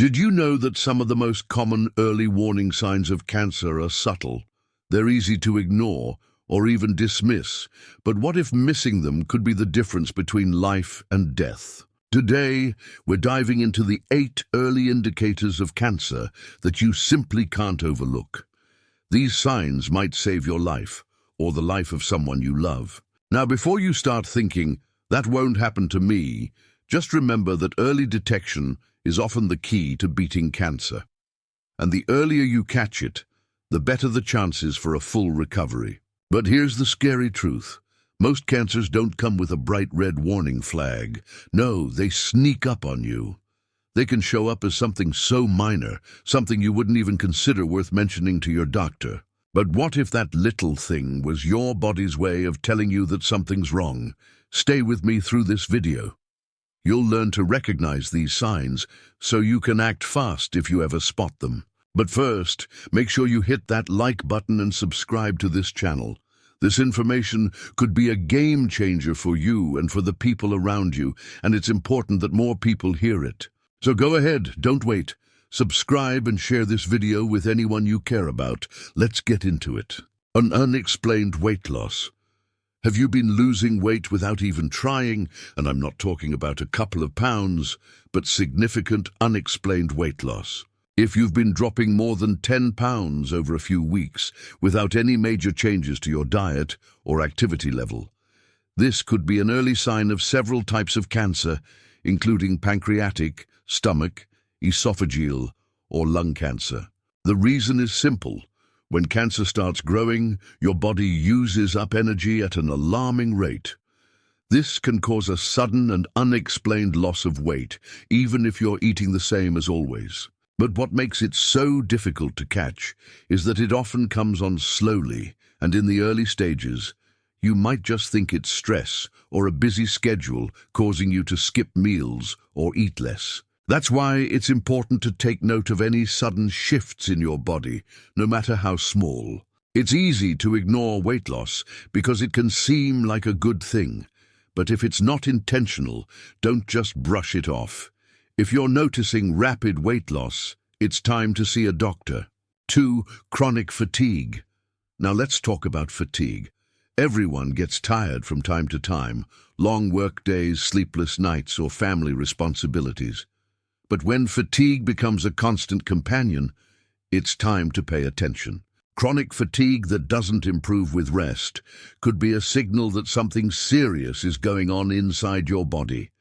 Did you know that some of the most common early warning signs of cancer are subtle? They're easy to ignore or even dismiss, but what if missing them could be the difference between life and death? Today, we're diving into the 8 early indicators of cancer that you simply can't overlook. These signs might save your life, or the life of someone you love. Now, before you start thinking, that won't happen to me, just remember that early detection is often the key to beating cancer. And the earlier you catch it, the better the chances for a full recovery. But here's the scary truth. Most cancers don't come with a bright red warning flag. No, they sneak up on you. They can show up as something so minor, something you wouldn't even consider worth mentioning to your doctor. But what if that little thing was your body's way of telling you that something's wrong? Stay with me through this video. You'll learn to recognize these signs so you can act fast if you ever spot them. But first, make sure you hit that like button and subscribe to this channel. This information could be a game changer for you and for the people around you, and it's important that more people hear it. So go ahead, don't wait. Subscribe and share this video with anyone you care about. Let's get into it. An unexplained weight loss. Have you been losing weight without even trying? And I'm not talking about a couple of pounds, but significant unexplained weight loss. If you've been dropping more than 10 pounds over a few weeks without any major changes to your diet or activity level, this could be an early sign of several types of cancer, including pancreatic, stomach, esophageal, or lung cancer. The reason is simple. When cancer starts growing, your body uses up energy at an alarming rate. This can cause a sudden and unexplained loss of weight, even if you're eating the same as always. But what makes it so difficult to catch is that it often comes on slowly, and in the early stages, you might just think it's stress or a busy schedule causing you to skip meals or eat less. That's why it's important to take note of any sudden shifts in your body, no matter how small. It's easy to ignore weight loss because it can seem like a good thing, but if it's not intentional, don't just brush it off. If you're noticing rapid weight loss, it's time to see a doctor. 2. Chronic fatigue. Now let's talk about fatigue. Everyone gets tired from time to time, long work days, sleepless nights, or family responsibilities. But when fatigue becomes a constant companion, it's time to pay attention. Chronic fatigue that doesn't improve with rest could be a signal that something serious is going on inside your body.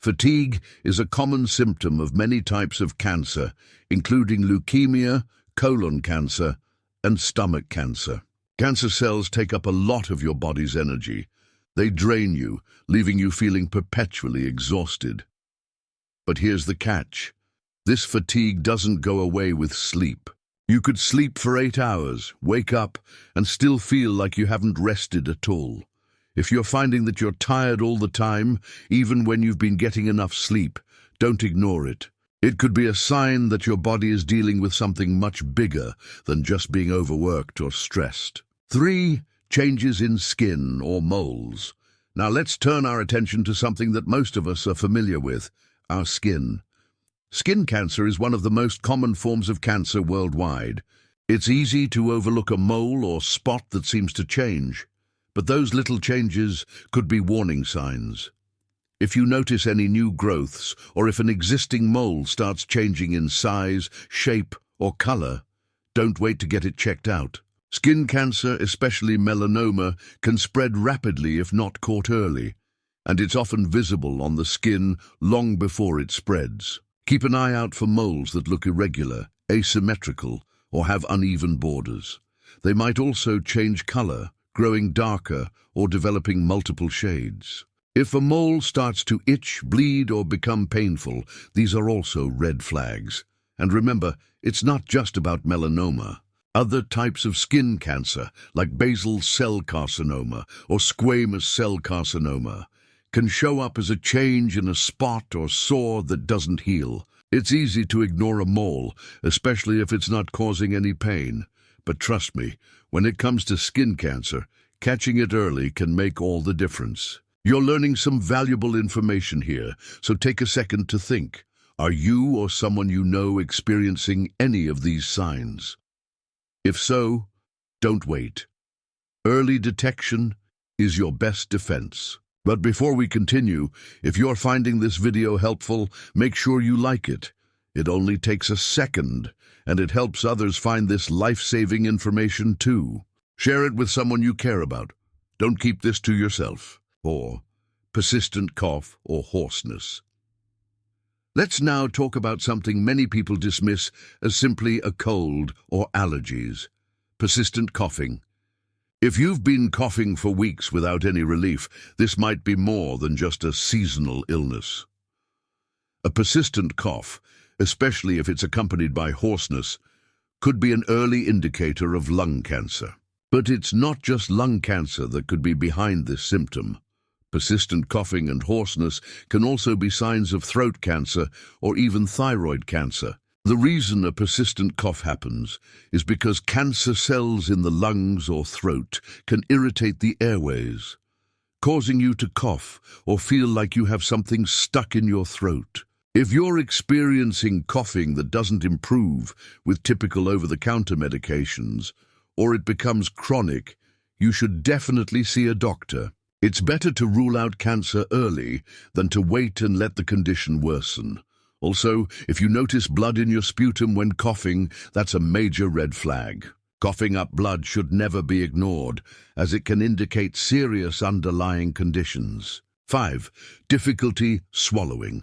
Fatigue is a common symptom of many types of cancer, including leukemia, colon cancer, and stomach cancer. Cancer cells take up a lot of your body's energy. They drain you, leaving you feeling perpetually exhausted. But here's the catch. This fatigue doesn't go away with sleep. You could sleep for 8 hours, wake up, and still feel like you haven't rested at all. If you're finding that you're tired all the time, even when you've been getting enough sleep, don't ignore it. It could be a sign that your body is dealing with something much bigger than just being overworked or stressed. 3. Changes in skin or moles. Now let's turn our attention to something that most of us are familiar with, our skin. Skin cancer is one of the most common forms of cancer worldwide. It's easy to overlook a mole or spot that seems to change. But those little changes could be warning signs. If you notice any new growths, or if an existing mole starts changing in size, shape, or color, don't wait to get it checked out. Skin cancer, especially melanoma, can spread rapidly if not caught early, and it's often visible on the skin long before it spreads. Keep an eye out for moles that look irregular, asymmetrical, or have uneven borders. They might also change color, growing darker or developing multiple shades. If a mole starts to itch, bleed, or become painful, these are also red flags. And remember, it's not just about melanoma. Other types of skin cancer, like basal cell carcinoma or squamous cell carcinoma, can show up as a change in a spot or sore that doesn't heal. It's easy to ignore a mole, especially if it's not causing any pain. But trust me, when it comes to skin cancer, catching it early can make all the difference. You're learning some valuable information here, so take a second to think. Are you or someone you know experiencing any of these signs? If so, don't wait. Early detection is your best defense. But before we continue, if you're finding this video helpful, make sure you like it. It only takes a second, and it helps others find this life-saving information too. Share it with someone you care about. Don't keep this to yourself. 4. Persistent cough or hoarseness. Let's now talk about something many people dismiss as simply a cold or allergies: persistent coughing. If you've been coughing for weeks without any relief, this might be more than just a seasonal illness. A persistent cough, especially if it's accompanied by hoarseness, could be an early indicator of lung cancer. But it's not just lung cancer that could be behind this symptom. Persistent coughing and hoarseness can also be signs of throat cancer or even thyroid cancer. The reason a persistent cough happens is because cancer cells in the lungs or throat can irritate the airways, causing you to cough or feel like you have something stuck in your throat. If you're experiencing coughing that doesn't improve with typical over-the-counter medications, or it becomes chronic, you should definitely see a doctor. It's better to rule out cancer early than to wait and let the condition worsen. Also, if you notice blood in your sputum when coughing, that's a major red flag. Coughing up blood should never be ignored, as it can indicate serious underlying conditions. 5. Difficulty swallowing.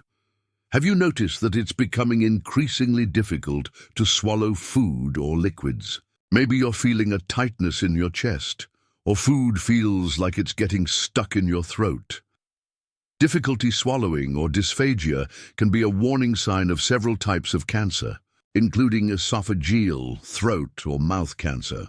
Have you noticed that it's becoming increasingly difficult to swallow food or liquids? Maybe you're feeling a tightness in your chest, or food feels like it's getting stuck in your throat. Difficulty swallowing or dysphagia can be a warning sign of several types of cancer, including esophageal, throat, or mouth cancer.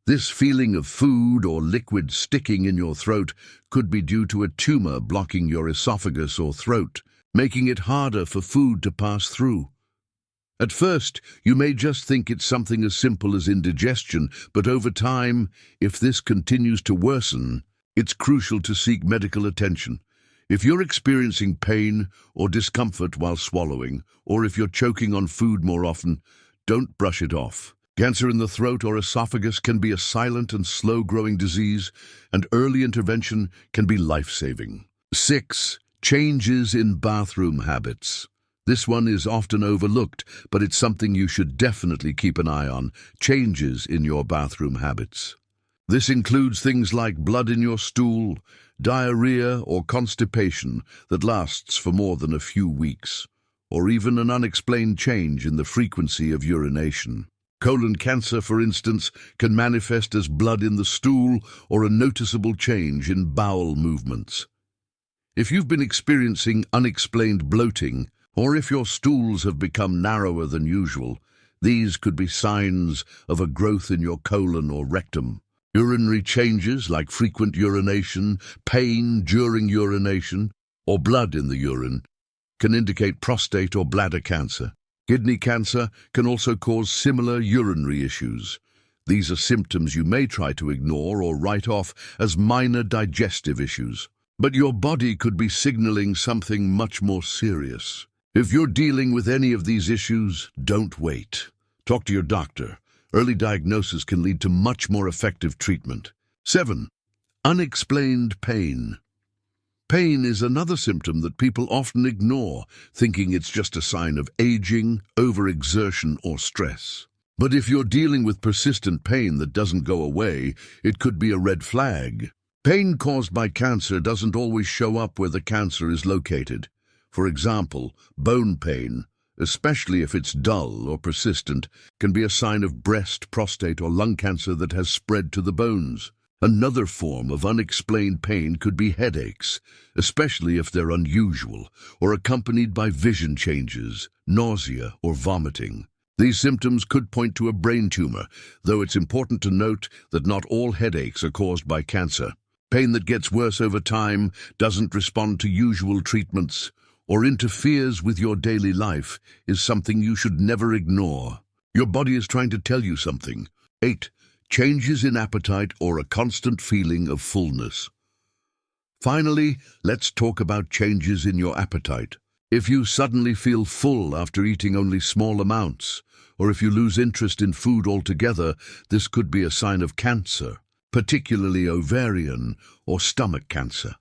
This feeling of food or liquid sticking in your throat could be due to a tumor blocking your esophagus or throat, making it harder for food to pass through. At first, you may just think it's something as simple as indigestion, but over time, if this continues to worsen, it's crucial to seek medical attention. If you're experiencing pain or discomfort while swallowing, or if you're choking on food more often, don't brush it off. Cancer in the throat or esophagus can be a silent and slow-growing disease, and early intervention can be life-saving. 6. Changes in bathroom habits. This one is often overlooked, but it's something you should definitely keep an eye on: changes in your bathroom habits. This includes things like blood in your stool, diarrhea or constipation that lasts for more than a few weeks, or even an unexplained change in the frequency of urination. Colon cancer, for instance, can manifest as blood in the stool or a noticeable change in bowel movements. If you've been experiencing unexplained bloating, or if your stools have become narrower than usual, these could be signs of a growth in your colon or rectum. Urinary changes like frequent urination, pain during urination, or blood in the urine can indicate prostate or bladder cancer. Kidney cancer can also cause similar urinary issues. These are symptoms you may try to ignore or write off as minor digestive issues. But your body could be signaling something much more serious. If you're dealing with any of these issues, don't wait. Talk to your doctor. Early diagnosis can lead to much more effective treatment. 7. Unexplained pain. Pain is another symptom that people often ignore, thinking it's just a sign of aging, overexertion, or stress. But if you're dealing with persistent pain that doesn't go away, it could be a red flag. Pain caused by cancer doesn't always show up where the cancer is located. For example, bone pain, especially if it's dull or persistent, can be a sign of breast, prostate, or lung cancer that has spread to the bones. Another form of unexplained pain could be headaches, especially if they're unusual or accompanied by vision changes, nausea, or vomiting. These symptoms could point to a brain tumor, though it's important to note that not all headaches are caused by cancer. Pain that gets worse over time, doesn't respond to usual treatments, or interferes with your daily life is something you should never ignore. Your body is trying to tell you something. 8. Changes in appetite or a constant feeling of fullness. Finally, let's talk about changes in your appetite. If you suddenly feel full after eating only small amounts, or if you lose interest in food altogether, this could be a sign of cancer, particularly ovarian or stomach cancer.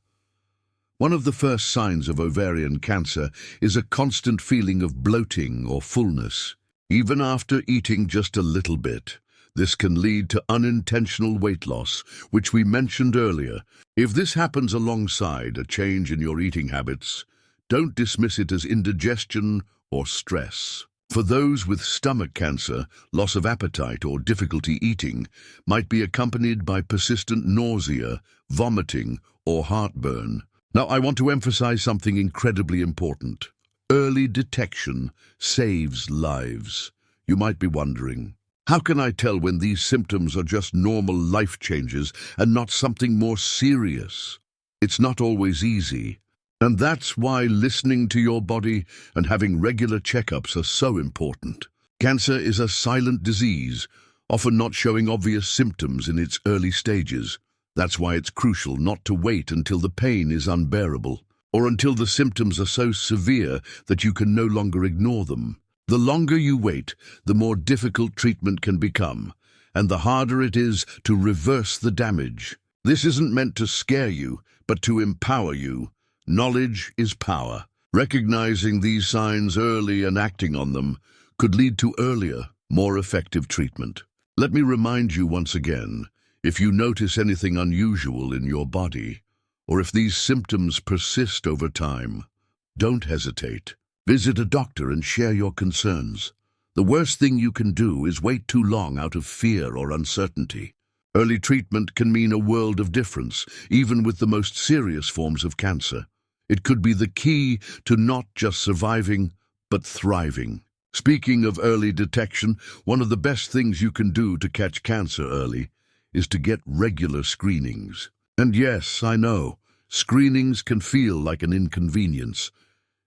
One of the first signs of ovarian cancer is a constant feeling of bloating or fullness, even after eating just a little bit. This can lead to unintentional weight loss, which we mentioned earlier. If this happens alongside a change in your eating habits, don't dismiss it as indigestion or stress. For those with stomach cancer, loss of appetite or difficulty eating might be accompanied by persistent nausea, vomiting, or heartburn. Now, I want to emphasize something incredibly important. Early detection saves lives. You might be wondering, how can I tell when these symptoms are just normal life changes and not something more serious? It's not always easy. And that's why listening to your body and having regular checkups are so important. Cancer is a silent disease, often not showing obvious symptoms in its early stages. That's why it's crucial not to wait until the pain is unbearable, or until the symptoms are so severe that you can no longer ignore them. The longer you wait, the more difficult treatment can become, and the harder it is to reverse the damage. This isn't meant to scare you, but to empower you. Knowledge is power. Recognizing these signs early and acting on them could lead to earlier, more effective treatment. Let me remind you once again, if you notice anything unusual in your body, or if these symptoms persist over time, don't hesitate. Visit a doctor and share your concerns. The worst thing you can do is wait too long out of fear or uncertainty. Early treatment can mean a world of difference, even with the most serious forms of cancer. It could be the key to not just surviving, but thriving. Speaking of early detection, one of the best things you can do to catch cancer early is to get regular screenings. And yes, I know, screenings can feel like an inconvenience.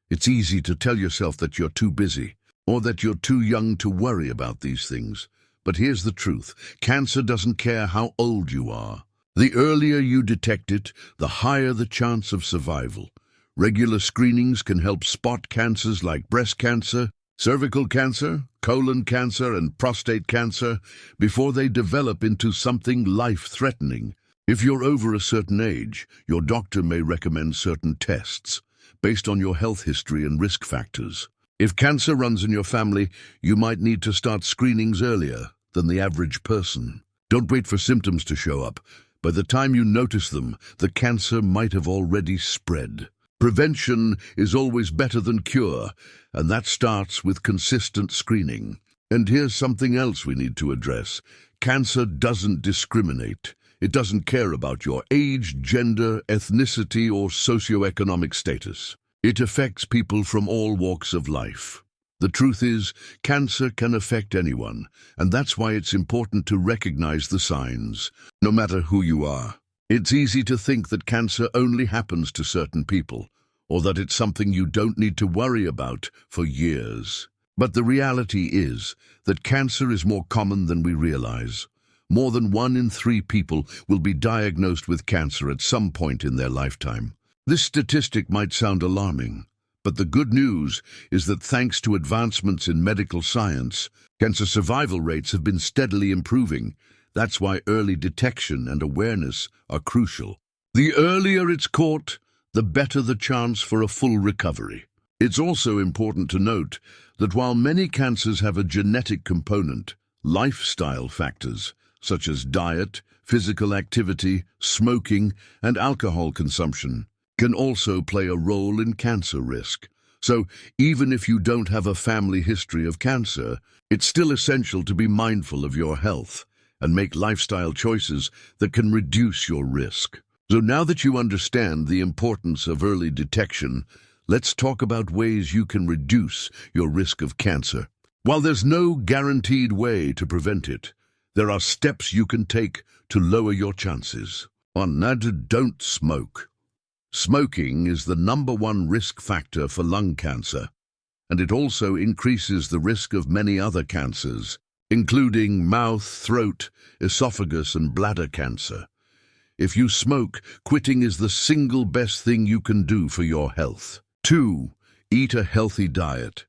It's easy to tell yourself that you're too busy, or that you're too young to worry about these things. But here's the truth. Cancer doesn't care how old you are. The earlier you detect it, the higher the chance of survival. Regular screenings can help spot cancers like breast cancer, cervical cancer, colon cancer, and prostate cancer before they develop into something life-threatening. If you're over a certain age, your doctor may recommend certain tests based on your health history and risk factors. If cancer runs in your family, you might need to start screenings earlier than the average person. Don't wait for symptoms to show up. By the time you notice them, the cancer might have already spread. Prevention is always better than cure, and that starts with consistent screening. And here's something else we need to address. Cancer doesn't discriminate. It doesn't care about your age, gender, ethnicity, or socioeconomic status. It affects people from all walks of life. The truth is, cancer can affect anyone, and that's why it's important to recognize the signs, no matter who you are. It's easy to think that cancer only happens to certain people, or that it's something you don't need to worry about for years. But the reality is that cancer is more common than we realize. More than 1 in 3 people will be diagnosed with cancer at some point in their lifetime. This statistic might sound alarming, but the good news is that thanks to advancements in medical science, cancer survival rates have been steadily improving. That's why early detection and awareness are crucial. The earlier it's caught, the better the chance for a full recovery. It's also important to note that while many cancers have a genetic component, lifestyle factors such as diet, physical activity, smoking, and alcohol consumption can also play a role in cancer risk. So even if you don't have a family history of cancer, it's still essential to be mindful of your health and make lifestyle choices that can reduce your risk. So now that you understand the importance of early detection, let's talk about ways you can reduce your risk of cancer. While there's no guaranteed way to prevent it, there are steps you can take to lower your chances. Don't smoke. Smoking is the #1 risk factor for lung cancer, and it also increases the risk of many other cancers, including mouth, throat, esophagus, and bladder cancer. If you smoke, quitting is the single best thing you can do for your health. 2. Eat a healthy diet.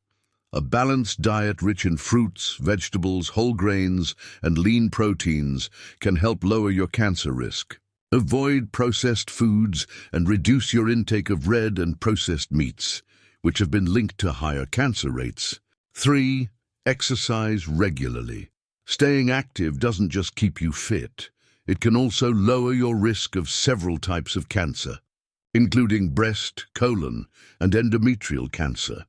A balanced diet rich in fruits, vegetables, whole grains, and lean proteins can help lower your cancer risk. Avoid processed foods and reduce your intake of red and processed meats, which have been linked to higher cancer rates. 3. Exercise regularly. Staying active doesn't just keep you fit, it can also lower your risk of several types of cancer, including breast, colon, and endometrial cancer.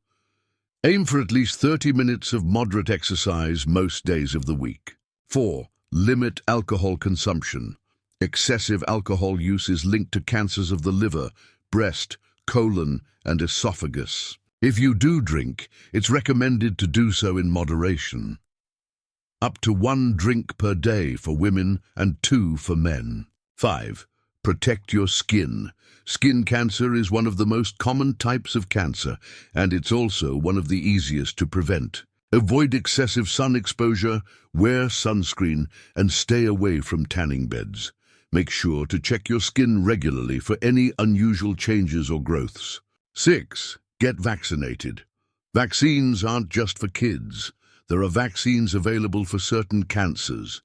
Aim for at least 30 minutes of moderate exercise most days of the week. 4. Limit alcohol consumption. Excessive alcohol use is linked to cancers of the liver, breast, colon, and esophagus. If you do drink, it's recommended to do so in moderation. Up to 1 drink per day for women and 2 for men. 5. Protect your skin. Skin cancer is one of the most common types of cancer, and it's also one of the easiest to prevent. Avoid excessive sun exposure, wear sunscreen, and stay away from tanning beds. Make sure to check your skin regularly for any unusual changes or growths. 6. Get vaccinated. Vaccines aren't just for kids. There are vaccines available for certain cancers,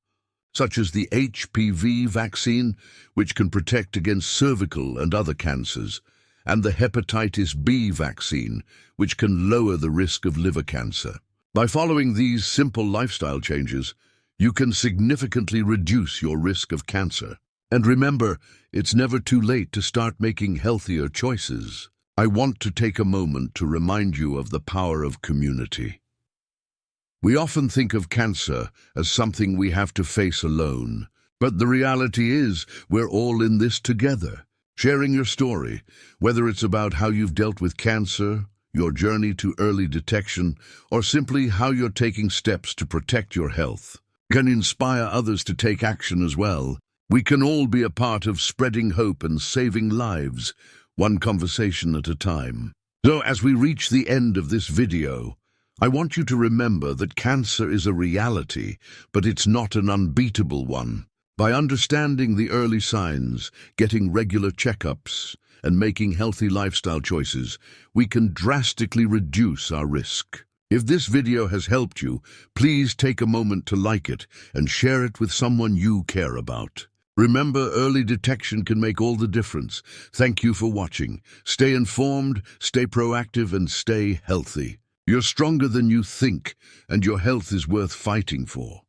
such as the HPV vaccine, which can protect against cervical and other cancers, and the hepatitis B vaccine, which can lower the risk of liver cancer. By following these simple lifestyle changes, you can significantly reduce your risk of cancer. And remember, it's never too late to start making healthier choices. I want to take a moment to remind you of the power of community. We often think of cancer as something we have to face alone, but the reality is we're all in this together. Sharing your story, whether it's about how you've dealt with cancer, your journey to early detection, or simply how you're taking steps to protect your health, can inspire others to take action as well. We can all be a part of spreading hope and saving lives, one conversation at a time. So as we reach the end of this video, I want you to remember that cancer is a reality, but it's not an unbeatable one. By understanding the early signs, getting regular checkups, and making healthy lifestyle choices, we can drastically reduce our risk. If this video has helped you, please take a moment to like it and share it with someone you care about. Remember, early detection can make all the difference. Thank you for watching. Stay informed, stay proactive, and stay healthy. You're stronger than you think, and your health is worth fighting for.